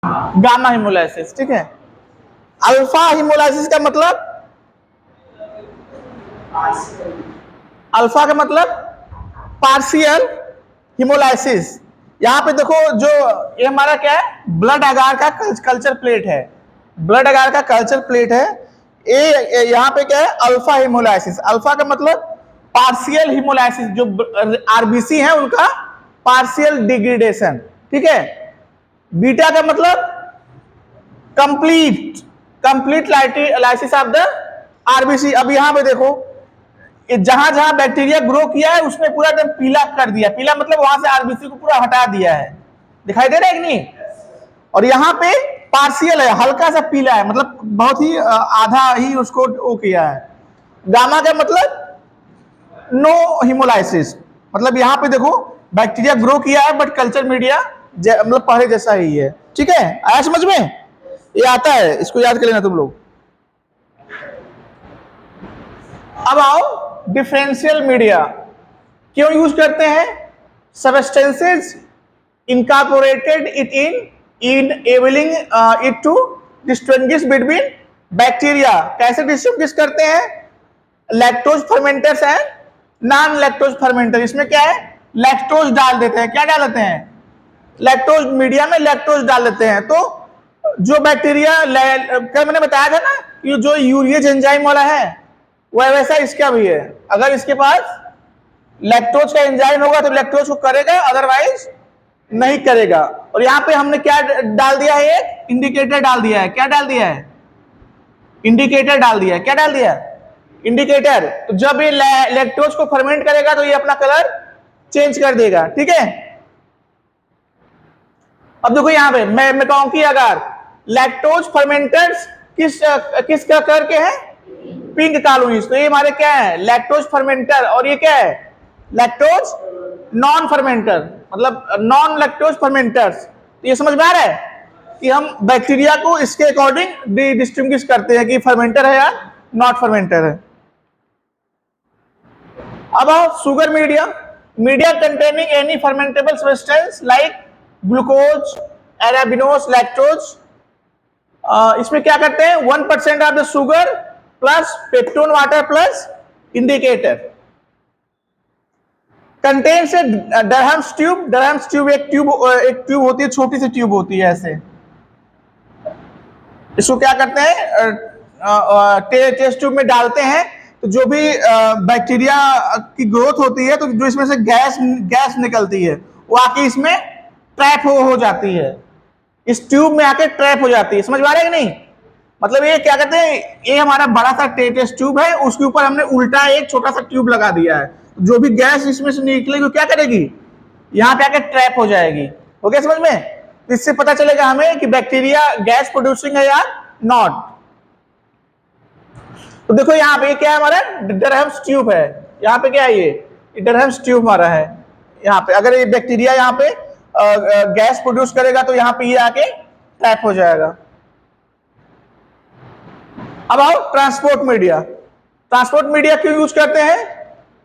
Gamma haemolysis, ठीक है। Alpha haemolysis का मतलब, अल्फा का मतलब पार्शियल हिमोलाइसिस। यहां पे देखो, जो ये हमारा क्या है, ब्लड अगार का कल्चर प्लेट है, ब्लड अगार का कल्चर प्लेट है। ये यहाँ पे क्या है, अल्फा हिमोलाइसिस। अल्फा का मतलब पार्शियल हिमोलाइसिस, जो आरबीसी है उनका पार्शियल डिग्रेडेशन, ठीक है। बीटा का मतलब complete complete lysis of the RBC. अब यहां पे देखो, जहां जहां बैक्टीरिया ग्रो किया है उसमें पूरा एकदम पीला कर दिया। पीला मतलब वहां से आरबीसी को पूरा हटा दिया है, दिखाई दे रहा है कि नहीं। और यहाँ पे पार्शियल है, हल्का सा पीला है, मतलब बहुत ही आधा ही उसको वो किया है। गामा का मतलब नो हिमोलाइसिस, मतलब यहाँ पे देखो बैक्टीरिया ग्रो किया है बट कल्चर मीडिया मतलब पहले जैसा ही है, ठीक है। आया समझ में, ये आता है, इसको याद कर लेना तुम लोग। अब आओ डिफरेंशियल मीडिया क्यों यूज करते हैं। Substances incorporated it in enabling it to distinguish between bacteria. कैसे डिस्टिंग्विश करते हैं, lactose fermenters and non lactose fermenter. इसमें क्या है, लैक्टोज डाल देते हैं। क्या डाल देते हैं, लैक्टोज, मीडिया में लैक्टोज डाल देते हैं। तो जो बैक्टीरिया, कल मैंने बताया था ना, ये जो यूरियज एंजाइम वाला है वह वैसा इसका भी है। अगर इसके पास लैक्टोज का एंजाइम होगा तो लैक्टोज को करेगा, अदरवाइज नहीं करेगा। और यहाँ पे हमने क्या डाल दिया है, एक इंडिकेटर डाल दिया है। क्या डाल दिया है, इंडिकेटर डाल दिया है। क्या डाल दिया, इंडिकेटर। तो जब ये लैक्टोज को फर्मेंट करेगा तो ये अपना कलर चेंज कर देगा, ठीक है। अब देखो यहाँ पे मैं कहूं कि अगर लैक्टोज फर्मेंटर्स किसका करके है, पिंक कॉलोनीज, तो ये हमारे क्या है, लैक्टोज फर्मेंटर। और ये क्या है, लैक्टोज नॉन फर्मेंटर, मतलब नॉन लैक्टोज फर्मेंटर्स। तो ये समझ में आ रहा है कि हम बैक्टीरिया को इसके अकॉर्डिंग डिस्टिंग्विश करते हैं कि फर्मेंटर है या नॉट फर्मेंटर है। अब आओ sugar media, media containing any fermentable substance like glucose, arabinose, lactose. इसमें क्या करते हैं, 1% of the sugar plus peptone water plus indicator. Contains Durham's tube. Durham's tube एक ट्यूब होती है, छोटी सी ट्यूब होती है ऐसे। इसको क्या करते हैं, टेस्ट ट्यूब में डालते हैं। तो जो भी बैक्टीरिया की ग्रोथ होती है, तो जो इसमें से गैस निकलती है वो आके इसमें ट्रैप हो जाती है, इस ट्यूब में आके ट्रैप हो जाती है। समझ में आ रहा है कि नहीं, मतलब ये क्या कहते हैं, ये हमारा बड़ा सा टेस्ट ट्यूब है, उसके ऊपर हमने उल्टा एक छोटा सा ट्यूब लगा दिया है। जो भी गैस इसमें से निकलेगी क्या करेगी, यहाँ पे आके ट्रैप हो जाएगी। हो गया समझ में। इससे पता चलेगा हमें कि बैक्टीरिया गैस प्रोड्यूसिंग है या नॉट। तो देखो यहाँ पे क्या है, हमारा डरहम्स ट्यूब है। यहाँ पे क्या है, ये डरहम्स ट्यूब हमारा है। यहाँ पे अगर ये बैक्टीरिया यहाँ पे गैस प्रोड्यूस करेगा तो यहाँ पे ये आके ट्रैप हो जाएगा। अब आओ ट्रांसपोर्ट मीडिया। ट्रांसपोर्ट मीडिया क्यों यूज करते हैं,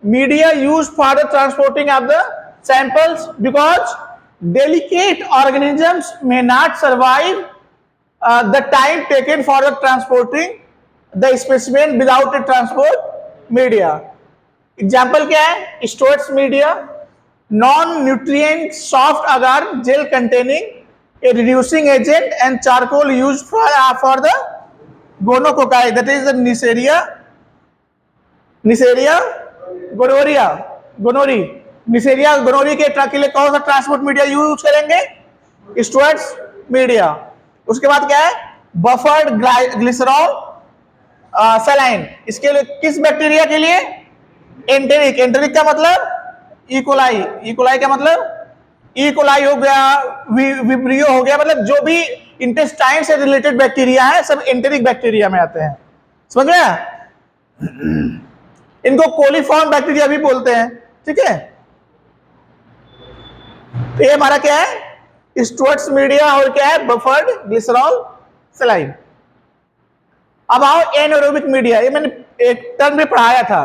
media use for the transporting of the samples because delicate organisms may not survive the time taken for the transporting the specimen without a transport media. Example क्या है, stores media, non nutrient soft agar gel containing a reducing agent and charcoal used for the gonococci, that is the Neisseria gonorrhea के लिए कौन सा transport media use करेंगे, स्टुअर्ट्स media. उसके बाद क्या है, बफर्ड ग्लिसरॉल सलाइन, इसके लिए किस बैक्टीरिया के लिए, एंटेरिक। एंटेरिक का मतलब इकोलाई, इकोलाई का मतलब इकोलाई हो गया, विब्रियो हो गया, मतलब जो भी इंटेस्टाइन से रिलेटेड बैक्टीरिया है सब एंटेरिक बैक्टीरिया में आते हैं। समझ में, इनको कोलीफॉर्म बैक्टीरिया भी बोलते हैं, ठीक है। तो ये हमारा क्या है, स्टुअर्ट्स मीडिया और क्या है, बफर्ड ग्लिसरॉल सलाइन। अब आओ एनारोबिक मीडिया, ये मैंने एक टर्म में पढ़ाया था,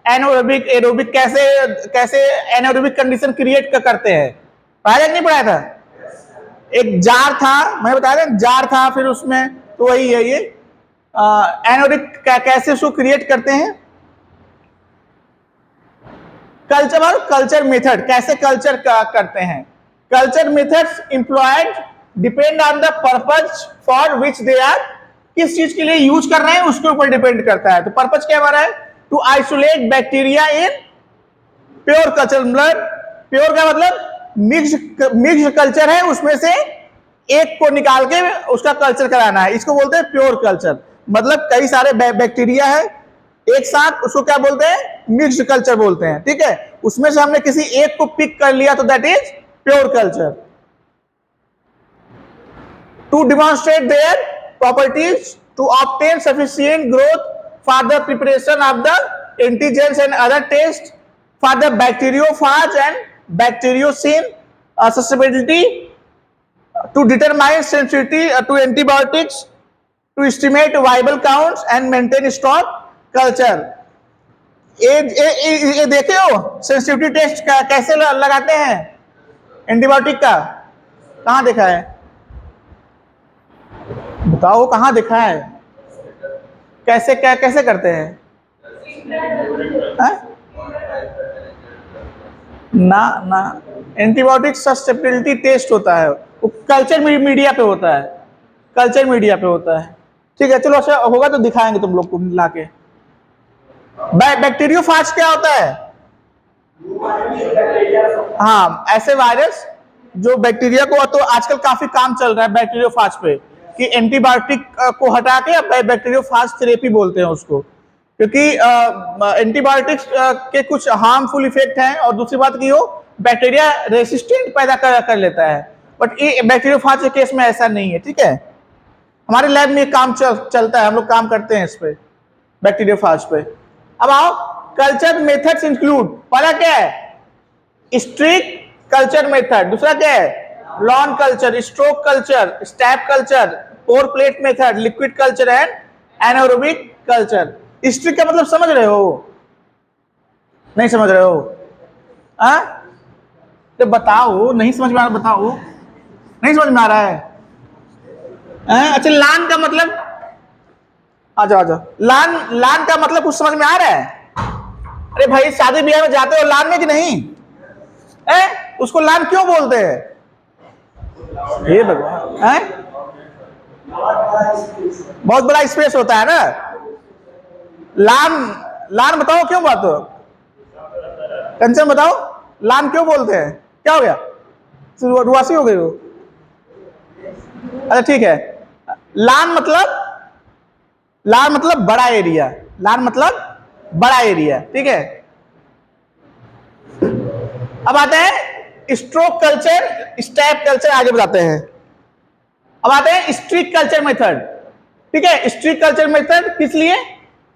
एनारोबिक एरोबिक, कैसे कैसे एनारोबिक कंडीशन क्रिएट करते हैं, पढ़ाया नहीं पढ़ाया था। एक जार था, मैं बता रहा जार था, फिर उसमें तो वही है ये एनोडिक कैसे उसको क्रिएट करते हैं। कल्चर और कल्चर मेथड, कैसे कल्चर करते हैं। Culture methods employed depend on the purpose for which they are, किस चीज के लिए यूज कर रहे हैं उसके ऊपर डिपेंड करता है। तो पर्पज क्या हमारा है, to isolate bacteria in pure culture, मतलब प्योर का मतलब मिक्स कल्चर है, उसमें से एक को निकाल के उसका कल्चर कराना है, इसको बोलते हैं प्योर कल्चर। मतलब कई सारे बैक्टीरिया है एक साथ, उसको क्या बोलते हैं, मिक्स्ड कल्चर बोलते हैं, ठीक है। उसमें से हमने किसी एक को पिक कर लिया तो that is pure culture. To demonstrate their properties, to obtain sufficient growth for the preparation of the antigens and other test for the bacteriophage and bacteriocin susceptibility, to determine sensitivity to antibiotics, to estimate viable counts and maintain stock culture। ये देखे हो sensitivity test कैसे लगाते हैं antibiotic का, कहां देखा है, बताओ कहां देखा है, कैसे कैसे करते हैं? ना ना, एंटीबायोटिक ससेप्टिबिलिटी टेस्ट होता है, वो कल्चर मीडिया पे होता है, कल्चर मीडिया पे होता है, ठीक है। चलो अच्छा होगा तो दिखाएंगे तुम लोग को लाके। बैक्टीरियोफाज क्या होता है? हाँ, ऐसे वायरस जो बैक्टीरिया को, तो आजकल काफी काम चल रहा है बैक्टीरियोफाज पे कि एंटीबायोटिक को हटा के बैक्टीरियोफाज थेरेपी बोलते हैं उसको, क्योंकि एंटीबायोटिक्स के कुछ हार्मफुल इफेक्ट हैं और दूसरी बात की हो बैक्टीरिया रेसिस्टेंट पैदा कर लेता है, बट ये बैक्टीरियोफाज के केस में ऐसा नहीं है, ठीक है। हमारे लैब में काम चलता है, हम लोग काम करते हैं इस पे बैक्टीरियोफाज पे। अब आओ, कल्चर मेथड्स इंक्लूड, पहला क्या है स्ट्रिक्ट कल्चर मेथड, दूसरा क्या है lawn culture, streak culture, stab culture, pour plate method, liquid culture and anaerobic culture. Streak का मतलब समझ रहे हो, नहीं समझ रहे हो? तो बताओ, नहीं समझ में आ रहा, बताओ नहीं समझ में आ रहा है? अच्छा, लान का मतलब, आ जाओ, लान का मतलब कुछ समझ में आ रहा है? अरे भाई शादी ब्याह में जाते हो लान में कि नहीं? उसको लान क्यों बोलते हैं? हे भगवान, बहुत बड़ा स्पेस होता है ना, लान बताओ क्यों बात हो, कंचन बताओ लान क्यों बोलते हैं, क्या हो गया, रुआसी हो गई हो? अच्छा ठीक है, लान मतलब बड़ा एरिया, लान मतलब बड़ा एरिया, ठीक है। अब आते हैं स्ट्रोक कल्चर, स्टैप कल्चर, आगे बताते हैं। अब आते हैं स्ट्रिक्ट कल्चर मेथड, ठीक है। स्ट्रिक्ट कल्चर मेथड किस लिए,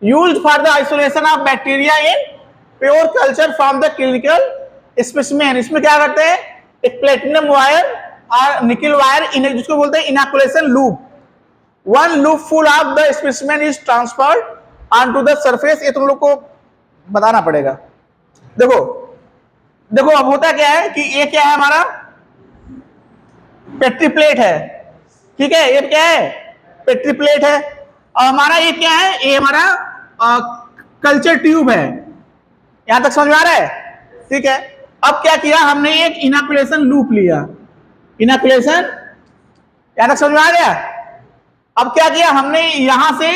used for the isolation of bacteria in pure culture from the clinical specimen. इसमें क्या करते हैं, एक प्लेटिनम वायर और निकल वायर, जिसको बोलते हैं inoculation loop, one loop full of the specimen is transferred on to the surface. ये तुम लोग को बताना पड़ेगा। देखो अब होता क्या है कि ये क्या है, हमारा पेट्री प्लेट है, ठीक है, ये क्या है पेट्री प्लेट है, और हमारा ये क्या है, ये हमारा कल्चर ट्यूब है। यहां तक समझ में आ रहा है? ठीक है। अब क्या किया हमने, एक इनोकुलेशन लूप लिया, इनोकुलेशन, यहां तक समझ में आ गया? अब क्या किया हमने, यहां से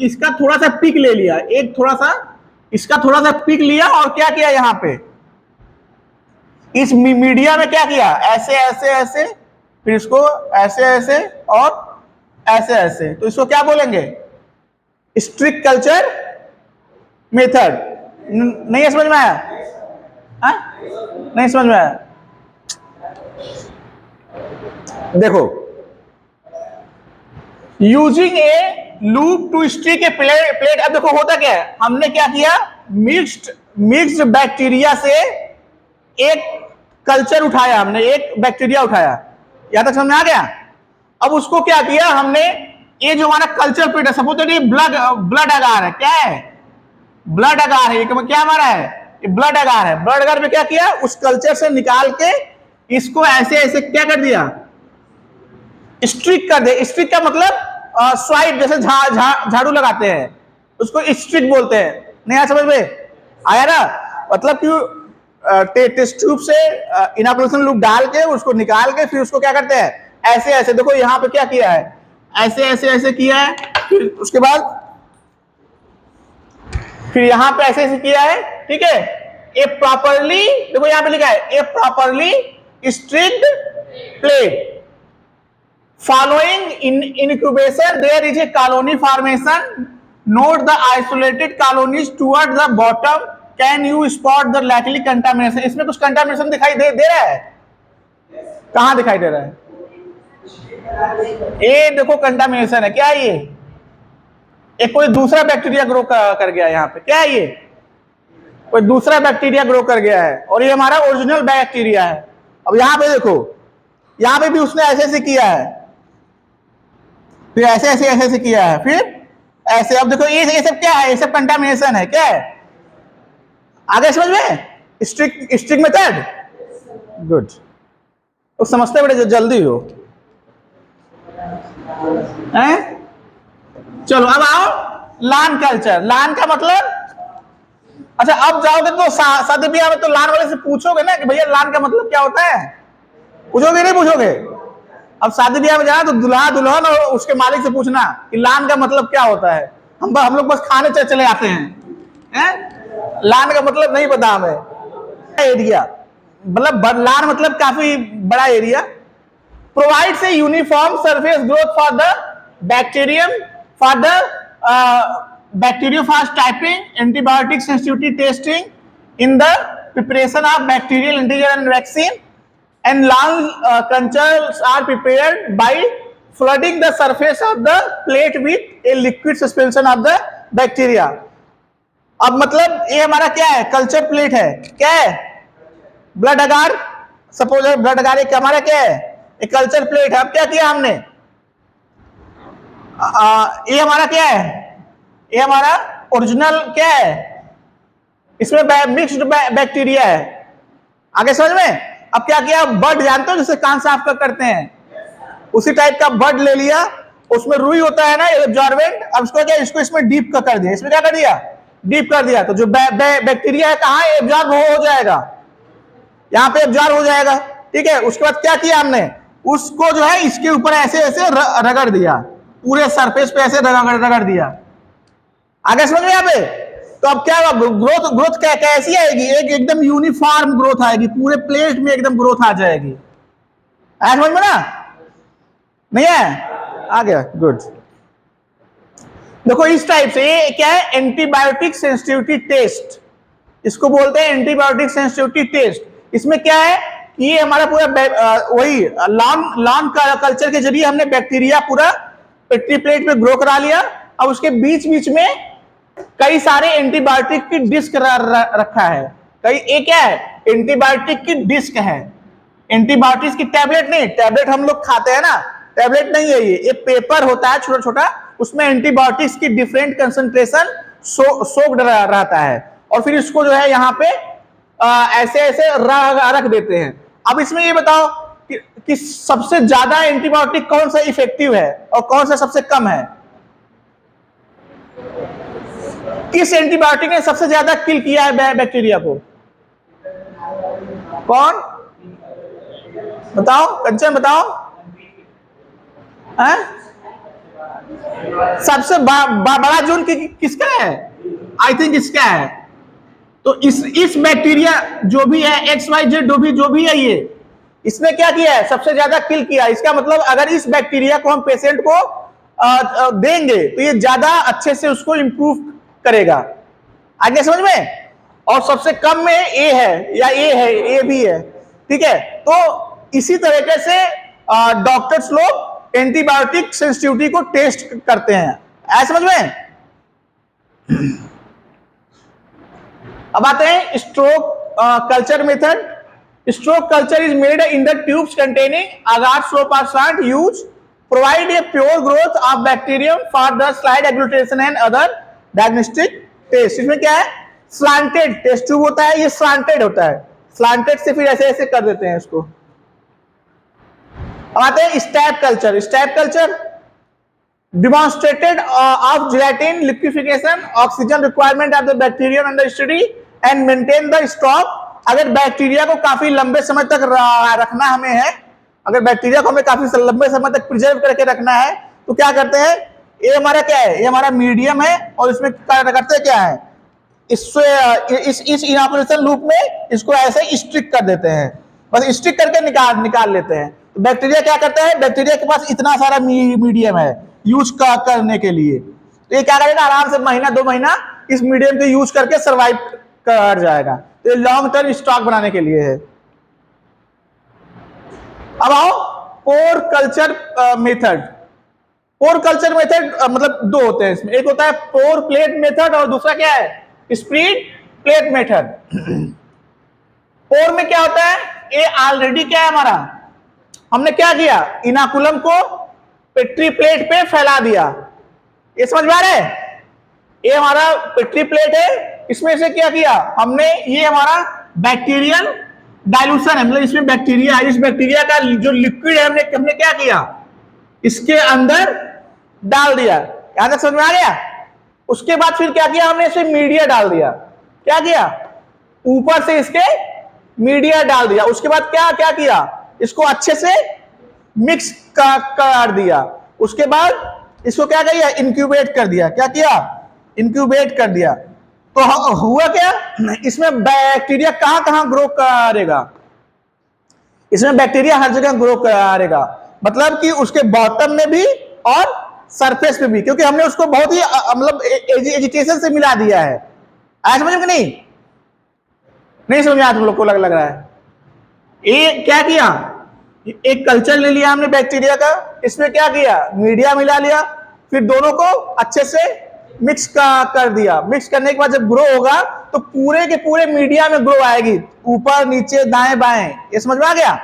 इसका थोड़ा सा पिक ले लिया, एक थोड़ा सा इसका थोड़ा सा पिक लिया, और क्या किया यहां पे इस मीडिया में क्या किया, ऐसे ऐसे ऐसे, फिर इसको ऐसे ऐसे और ऐसे ऐसे, तो इसको क्या बोलेंगे, स्ट्रिक्ट कल्चर मेथड। नहीं समझ में आया? नहीं समझ में आया? देखो, using a loop to stick a plate. अब देखो होता क्या है, हमने क्या किया, मिक्स्ड बैक्टीरिया से एक कल्चर उठाया, हमने एक बैक्टीरिया उठाया, यहां तक समझ में आ गया? अब उसको क्या किया हमने, ये जो हमारा कल्चर प्लेट है, सपोज ये ब्लड अगार है, क्या है ब्लड अगार है, ये क्या हमारा है, ये ब्लड अगार है। ब्लड अगार में क्या किया, उस कल्चर से निकाल के इसको ऐसे ऐसे क्या कर दिया, स्ट्रिक कर दे। स्ट्रिक का मतलब स्वाइप, जैसे झाड़ू लगाते हैं उसको स्ट्रिक बोलते हैं। नहीं आया समझ में? आया ना? मतलब कि टेस्ट ट्यूब से इनोकुलेशन लूप डाल के उसको निकाल के फिर उसको क्या करते हैं, ऐसे ऐसे, देखो यहाँ पे क्या किया है, ऐसे ऐसे ऐसे किया है, फिर उसके बाद फिर यहां पे ऐसे ऐसे किया है, ठीक है। ए प्रॉपरली, देखो यहां पे लिखा है a properly streaked plate following in incubation there is a colony formation, note the isolated colonies toward the bottom, can you spot the likely contamination. इसमें कुछ कंटामिनेशन दिखाई दे रहा है? कहां दिखाई दे रहा है? ये देखो कंटामिनेशन है, क्या है ये? एक कोई दूसरा बैक्टीरिया ग्रो कर गया यहाँ पे, क्या है ये? कोई दूसरा बैक्टीरिया ग्रो कर गया है और ये हमारा ओरिजिनल बैक्टीरिया है। अब यहाँ पे देखो, यहाँ पे भी उसने ऐसे ऐसे किया है, फिर ऐसे ऐसे ऐसे ऐसे किया है, फिर ऐसे। अब देखो ये सब क्या है? ये सब कंटामिनेशन है, क्या है? आगे समझ में? Strict method, good. तो समझते बड़े जल्दी हो हैं? चलो अब आओ लान कल्चर। लान का मतलब, अच्छा अब जाओगे तो शादी ब्याह में तो लान वाले से पूछोगे ना कि भैया लान का मतलब क्या होता है? पूछोगे नहीं पूछोगे? अब शादी ब्याह में जाना तो दुल्हा दुल्हन और उसके मालिक से पूछना कि लान का मतलब क्या होता है। हम लोग बस खाने चले आते हैं? लान का मतलब नहीं पता हमें। एरिया मतलब लान मतलब काफी बड़ा area. Provides a uniform surface growth for the bacterium for the bacteriophage typing, antibiotic sensitivity testing in the preparation of bacterial antigen and vaccine, and LAN cultures are prepared by flooding the surface of the plate with a liquid suspension of the bacteria. अब मतलब ये हमारा क्या है? Culture plate है, क्या है? Blood अगार, suppose blood अगार एक हमारा क्या है? एक कल्चर प्लेट है। अब क्या किया हमने? ये हमारा क्या है? ये हमारा ओरिजिनल क्या है? इसमें मिक्स्ड बैक्टीरिया है। आगे समझ में? अब क्या किया? बड जानते हो जिसे कान साफ करते हैं, उसी टाइप का बड ले लिया, उसमें रुई होता है ना एब्जॉर्बेंट। अब उसको क्या, इसको इसमें डीप कर दिया। इसमें क्या कर दिया? डीप कर दिया। तो जो बैक्टीरिया है कहाँ एब्जॉर्ब हो जाएगा? यहाँ पे एब्जॉर्ब हो जाएगा, ठीक है। उसके बाद क्या किया हमने? उसको जो है इसके ऊपर ऐसे ऐसे रगड़ दिया, पूरे सरफेस पे ऐसे रगड़ दिया। आगे समझ में यहाँ पे? तो अब क्या होगा? ग्रोथ कैसी आएगी? एकदम यूनिफॉर्म ग्रोथ आएगी, पूरे प्लेट में एकदम ग्रोथ आ जाएगी। आया समझ में ना? नहीं है? आ गया, गुड। देखो इस टाइप से ये क्या है? एंटीबायोटिक सेंसिटिविटी टेस्ट, इसको बोलते हैं एंटीबायोटिक सेंसिटिविटी टेस्ट। इसमें क्या है कि ये हमारा पूरा वही लॉन कल्चर के जरिए हमने बैक्टीरिया पूरा पेट्री प्लेट में ग्रो करा लिया। अब उसके बीच बीच में कई सारे एंटीबायोटिक की डिस्क रखा है। ये क्या है? एंटीबायोटिक की डिस्क है। एंटीबायोटिक की टैबलेट नहीं, टैबलेट हम लोग खाते हैं ना, टैबलेट नहीं है ये पेपर होता है छोटा छोटा, उसमें एंटीबायोटिक्स की डिफरेंट कंसंट्रेशन सोक्ड रहता है और फिर इसको जो है यहाँ पे ऐसे ऐसे रख देते हैं। अब इसमें ये बताओ कि सबसे ज्यादा एंटीबायोटिक कौन सा इफेक्टिव है और कौन सा सबसे कम है? किस एंटीबायोटिक ने सबसे ज्यादा किल किया है बैक्टीरिया को? कौन बताओ? कंचन बताओ। सबसे बड़ा जोन किसका है? आई थिंक इसका है। तो इस बैक्टीरिया जो भी है XYZ जो भी है ये, इसने क्या किया है? सबसे ज्यादा किल किया। इसका मतलब अगर इस बैक्टीरिया को हम पेशेंट को देंगे तो ये ज्यादा अच्छे से उसको इंप्रूव करेगा। आगे समझ में? और सबसे कम में ए है या ए भी है, ठीक है। तो इसी तरीके से डॉक्टर्स लोग एंटीबायोटिक सेंसिटिविटी को टेस्ट करते हैं। ऐसा समझ में? अब आते हैं stroke culture method. Stroke culture is made in the tubes containing agar soap used provide a pure growth of bacterium for the slide agglutination and other diagnostic test। इसमें क्या है? slanted टेस्ट ट्यूब होता है, ये slanted होता है। slanted से फिर ऐसे ऐसे कर देते हैं इसको, अब आते हैं step culture. Stab culture demonstrated of gelatin liquefaction, oxygen requirement of the bacterium under study and maintain the stock। अगर बैक्टीरिया को काफी लंबे समय तक रखना हमें है, अगर बैक्टीरिया को हमें काफी लंबे समय तक प्रिजर्व करके रखना है तो क्या करते हैं, ये हमारा क्या है, ये हमारा मीडियम है और इसमें करते क्या है, इससे इस इनॉकुलेशन लूप में इसको ऐसे स्ट्रिक कर देते हैं, बस स्ट्रिक करके निकाल लेते हैं। तो बैक्टीरिया क्या करता है, बैक्टीरिया के पास इतना सारा मीडियम है यूज करने के लिए, तो ये क्या करेगा, आराम से महीना 2 महीना इस मीडियम को यूज करके सरवाइव कर जाएगा। तो ये लॉन्ग टर्म स्टॉक बनाने के लिए है। अब आओ पोर कल्चर मेथड। पोर कल्चर मेथड मतलब 2 होते हैं इसमें, एक होता है पोर प्लेट मेथड और दूसरा क्या है, स्प्रेड प्लेट मेथड। पोर में क्या होता है, ये ऑलरेडी क्या है हमारा, हमने क्या किया, इनाकुलम को पेट्री प्लेट पे फैला दिया। ये समझ में आ रहा है, ये हमारा पेट्री प्लेट है, इसमें से क्या किया हमने, ये हमारा बैक्टीरियल डाइल्यूशन है, मतलब इसमें बैक्टीरिया है, इस बैक्टीरिया का जो लिक्विड है हमने क्या किया, इसके अंदर डाल दिया। यहां तक समझ में आ गया। उसके बाद फिर क्या किया हमने, इसमें मीडिया डाल दिया। क्या किया, ऊपर से इसके मीडिया डाल दिया। उसके बाद क्या क्या किया, इसको अच्छे से मिक्स कर दिया। उसके बाद इसको क्या किया, इंक्यूबेट कर दिया। क्या किया, इंक्यूबेट कर दिया। तो हुआ क्या, इसमें बैक्टीरिया कहां कहां ग्रो करेगा, इसमें बैक्टीरिया हर जगह ग्रो करेगा, मतलब कि उसके बॉटम में भी और सरफेस पे भी, क्योंकि हमने उसको बहुत ही मतलब एजिटेशन से मिला दिया है। आया समझ में नहीं, नहीं समझ में आया तुम लोग को, लग रहा है। ये क्या किया, एक कल्चर ले लिया हमने बैक्टीरिया का, इसमें क्या किया, मीडिया मिला लिया, फिर दोनों को अच्छे से मिक्स कर दिया। मिक्स करने के बाद जब ग्रो होगा तो पूरे के पूरे मीडिया में ग्रो आएगी, ऊपर नीचे दाएं बाएं। ये समझ में आ गया,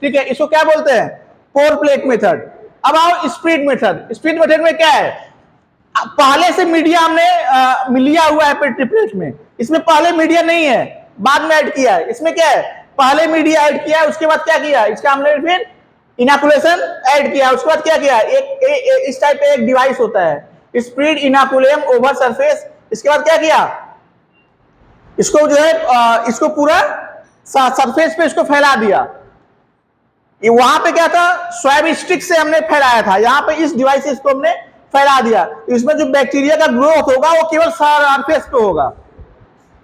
ठीक है। इसको क्या बोलते हैं, पोर प्लेट मेथड। अब आओ स्प्रेड मेथड। स्प्रेड मेथड में क्या है, पहले से मीडिया हमने लिया हुआ है पेट्री प्लेट में, इसमें पहले मीडिया नहीं है, बाद में ऐड किया है। इसमें क्या है, पहले मीडिया ऐड किया है, उसके बाद क्या किया, इसका हमने फिर इनॉकुलेशन ऐड किया, उसके बाद क्या किया, इस टाइप का एक डिवाइस होता है, स्प्रेड इनॉकुलम ओवर सरफेस। इसके बाद क्या किया, इसको जो है इसको पूरा सरफेस पे इसको फैला दिया। ये वहां पे क्या था, स्वैब स्टिक से हमने फैलाया था, यहाँ पे इस डिवाइस से इसको हमने फैला दिया। इसमें जो बैक्टीरिया का ग्रोथ होगा वो केवल सरफेस पे होगा,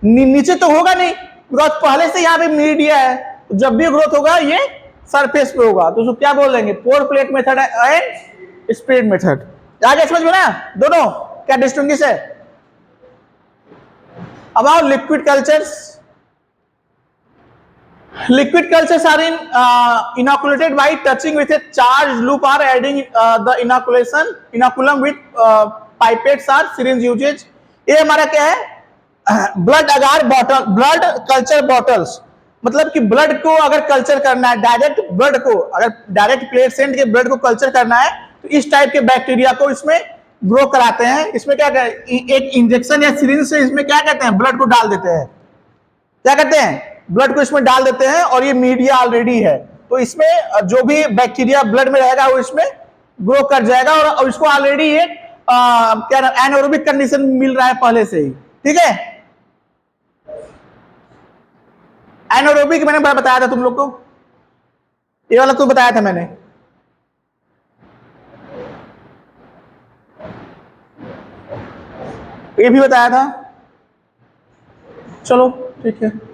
नीचे तो होगा नहीं, ग्रोथ पहले से यहाँ पे मीडिया है, तो जब भी ग्रोथ होगा ये सरफेस पे होगा। तो उसको क्या बोल देंगे, pour plate method and spread method. आगे समझ में ना, दोनों क्या डिस्टिंग्विश है। अब आओ liquid cultures. Liquid cultures are inoculated by touching with a charged loop or adding the inoculum with pipettes or syringe usage। ये हमारा क्या है, ब्लड अगार बॉटल, ब्लड कल्चर बॉटल्स, मतलब कि ब्लड को अगर कल्चर करना है, डायरेक्ट ब्लड को, अगर डायरेक्ट प्लेसेंट के ब्लड को कल्चर करना है तो इस टाइप के बैक्टीरिया को इसमें ग्रो कराते हैं। इसमें क्या कहते हैं, एक इंजेक्शन या सिरिंज से इसमें क्या कहते हैं, ब्लड को डाल देते हैं, क्या कहते हैं, ब्लड को इसमें डाल देते हैं, और ये मीडिया ऑलरेडी है, तो इसमें जो भी बैक्टीरिया ब्लड में रहेगा वो इसमें ग्रो कर जाएगा, और इसको ऑलरेडी एक क्या एनारोबिक कंडीशन मिल रहा है पहले से ही, ठीक है। एनारोबिक मैंने बताया था तुम लोग को, ये वाला तो बताया था मैंने। ये भी बताया था, चलो ठीक है।